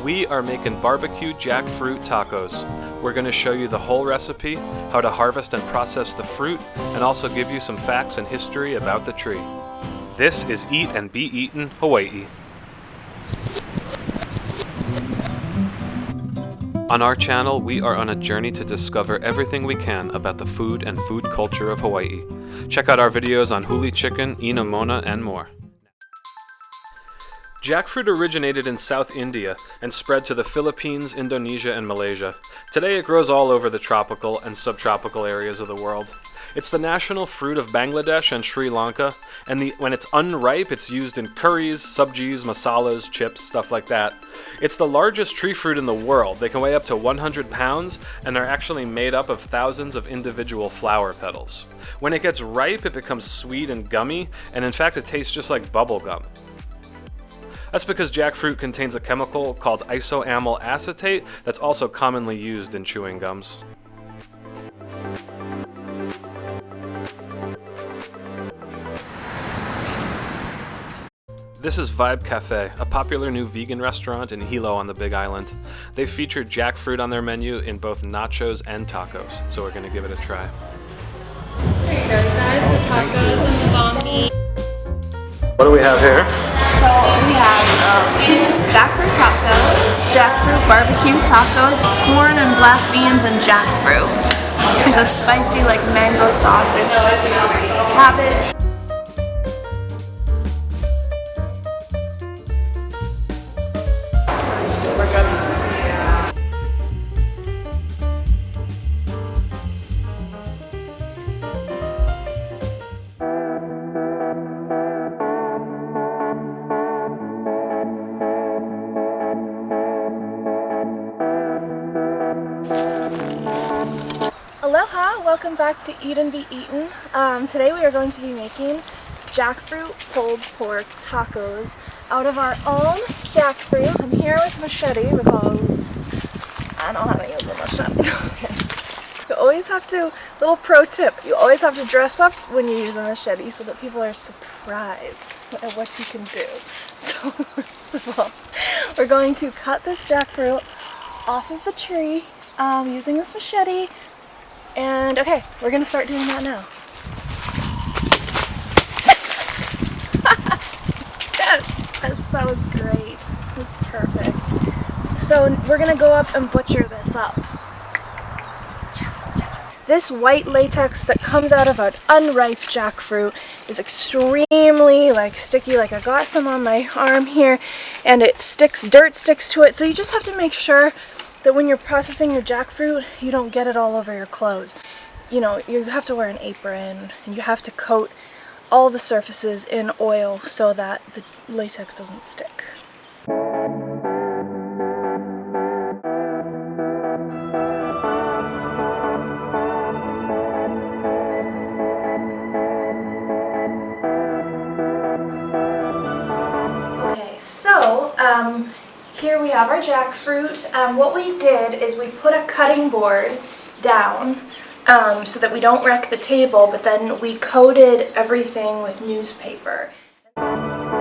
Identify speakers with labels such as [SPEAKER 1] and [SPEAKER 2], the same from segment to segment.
[SPEAKER 1] We are making barbecue jackfruit tacos. We're going to show you the whole recipe, how to harvest and process the fruit, and also give you some facts and history about the tree. This is Eat and Be Eaten, Hawaii. On our channel, we are on a journey to discover everything we can about the food and food culture of Hawaii. Check out our videos on huli chicken, inamona, and more. Jackfruit originated in South India and spread to the Philippines, Indonesia, and Malaysia. Today it grows all over the tropical and subtropical areas of the world. It's the national fruit of Bangladesh and Sri Lanka, and when it's unripe, it's used in curries, subjis, masalas, chips, stuff like that. It's the largest tree fruit in the world. They can weigh up to 100 pounds, and they're actually made up of thousands of individual flower petals. When it gets ripe, it becomes sweet and gummy, and in fact it tastes just like bubble gum. That's because jackfruit contains a chemical called isoamyl acetate that's also commonly used in chewing gums. This is Vibe Cafe, a popular new vegan restaurant in Hilo on the Big Island. They feature jackfruit on their menu in both nachos and tacos, so we're going to give it a try.
[SPEAKER 2] There you go, guys, the tacos and the bombi.
[SPEAKER 1] What do we have here?
[SPEAKER 2] So we have jackfruit tacos, jackfruit barbecue tacos, corn and black beans and jackfruit. There's a spicy like mango sauce, there's cabbage. Aloha! Welcome back to Eat and Be Eaten. Today we are going to be making jackfruit pulled pork tacos out of our own jackfruit. I'm here with machete because I know how to use a machete. Okay. You always have to, little pro tip, you always have to dress up when you use a machete so that people are surprised at what you can do. So first of all, we're going to cut this jackfruit off of the tree using this machete. And okay, we're gonna start doing that now. yes, that was great. That was perfect. So we're gonna go up and butcher this up. This white latex that comes out of an unripe jackfruit is extremely sticky. Like I got some on my arm here, and it sticks, dirt sticks to it. So you just have to make sure that when you're processing your jackfruit, you don't get it all over your clothes. You know, you have to wear an apron, and you have to coat all the surfaces in oil so that the latex doesn't stick. Okay, so, here we have our jackfruit. What we did is we put a cutting board down so that we don't wreck the table, but then we coated everything with newspaper. I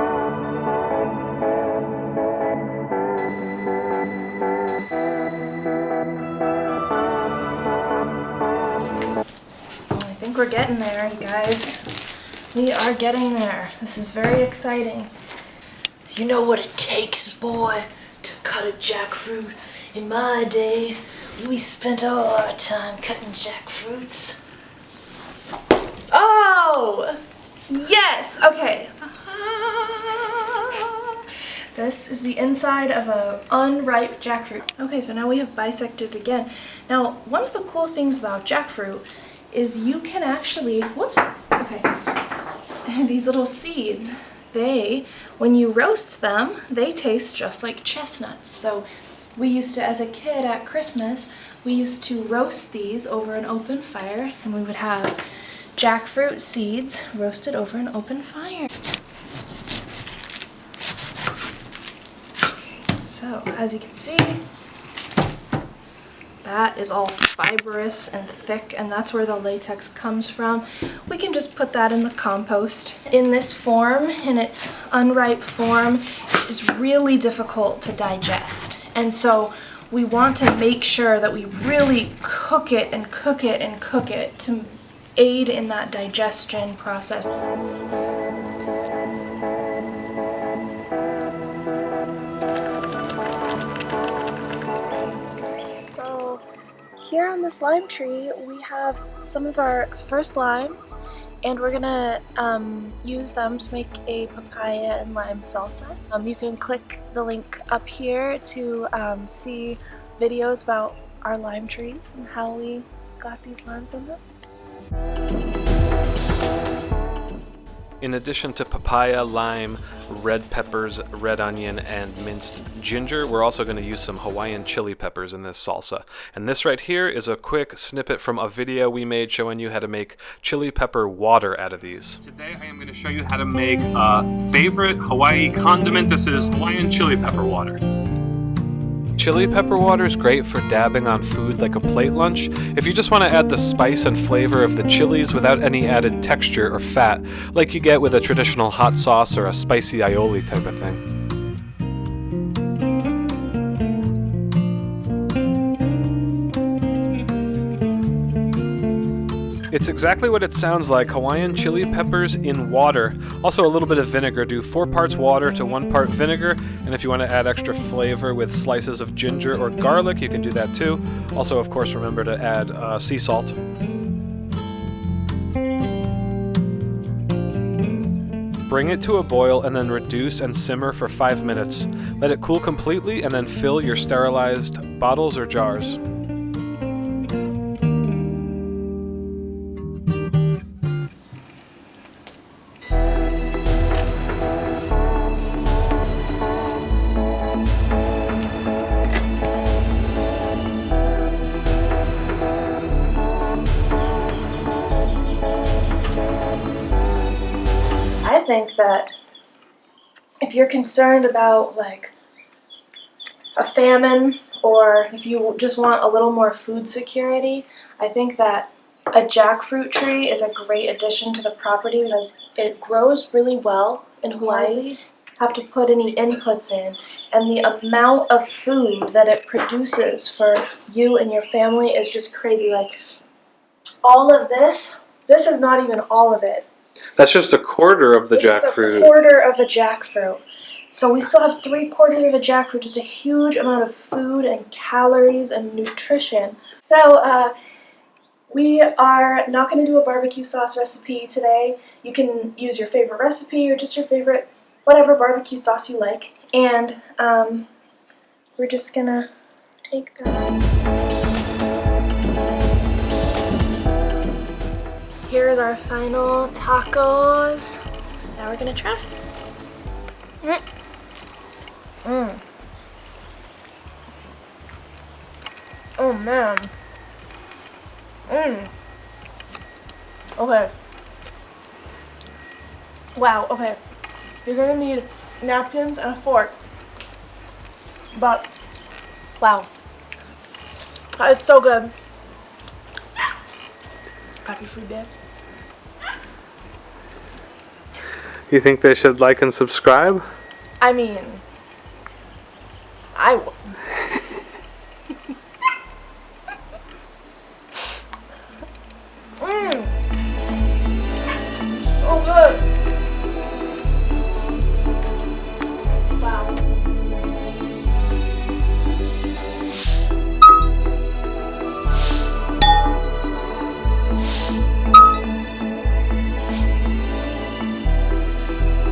[SPEAKER 2] think we're getting there, you guys. We are getting there. This is very exciting. You know what it takes, boy, to cut a jackfruit. In my day, we spent all our time cutting jackfruits. Oh! Yes! Okay. This is the inside of an unripe jackfruit. Okay, so now we have bisected again. Now, one of the cool things about jackfruit is you can actually, whoops, okay, these little seeds, when you roast them, they taste just like chestnuts. So we used to, as a kid at Christmas, we used to roast these over an open fire, and we would have jackfruit seeds roasted over an open fire. So, as you can see, that is all fibrous and thick, and that's where the latex comes from. We can just put that in the compost. In this form, in its unripe form, is really difficult to digest. And so we want to make sure that we really cook it and cook it and cook it to aid in that digestion process. So here on this lime tree we have some of our first limes, and we're gonna use them to make a papaya and lime salsa. You can click the link up here to see videos about our lime trees and how we got these limes in them.
[SPEAKER 1] In addition to papaya, lime, red peppers, red onion, and minced ginger, we're also going to use some Hawaiian chili peppers in this salsa. And this right here is a quick snippet from a video we made showing you how to make chili pepper water out of these. Today I am going to show you how to make a favorite Hawaii condiment. This is Hawaiian chili pepper water. Chili pepper water is great for dabbing on food like a plate lunch. If you just want to add the spice and flavor of the chilies without any added texture or fat, like you get with a traditional hot sauce or a spicy aioli type of thing. It's exactly what it sounds like, Hawaiian chili peppers in water. Also a little bit of vinegar. Do 4 parts water to 1 part vinegar. And if you want to add extra flavor with slices of ginger or garlic, you can do that too. Also, of course, remember to add sea salt. Bring it to a boil and then reduce and simmer for 5 minutes. Let it cool completely and then fill your sterilized bottles or jars.
[SPEAKER 2] I think that if you're concerned about like a famine, or if you just want a little more food security, I think that a jackfruit tree is a great addition to the property because it grows really well in Hawaii. Have to put any inputs in, and the amount of food that it produces for you and your family is just crazy. Like all of this is not even all of it.
[SPEAKER 1] That's just a quarter of the jackfruit.
[SPEAKER 2] This is a quarter of a jackfruit. So we still have 3/4 of a jackfruit, just a huge amount of food and calories and nutrition. So we are not going to do a barbecue sauce recipe today. You can use your favorite recipe or just your favorite, whatever barbecue sauce you like. And we're just going to take that. Here's our final tacos. Now we're gonna try. Oh man. Okay. Wow, okay. You're gonna need napkins and a fork. But, wow. That is so good. Happy food day.
[SPEAKER 1] You think they should like and subscribe?
[SPEAKER 2] I mean, I would.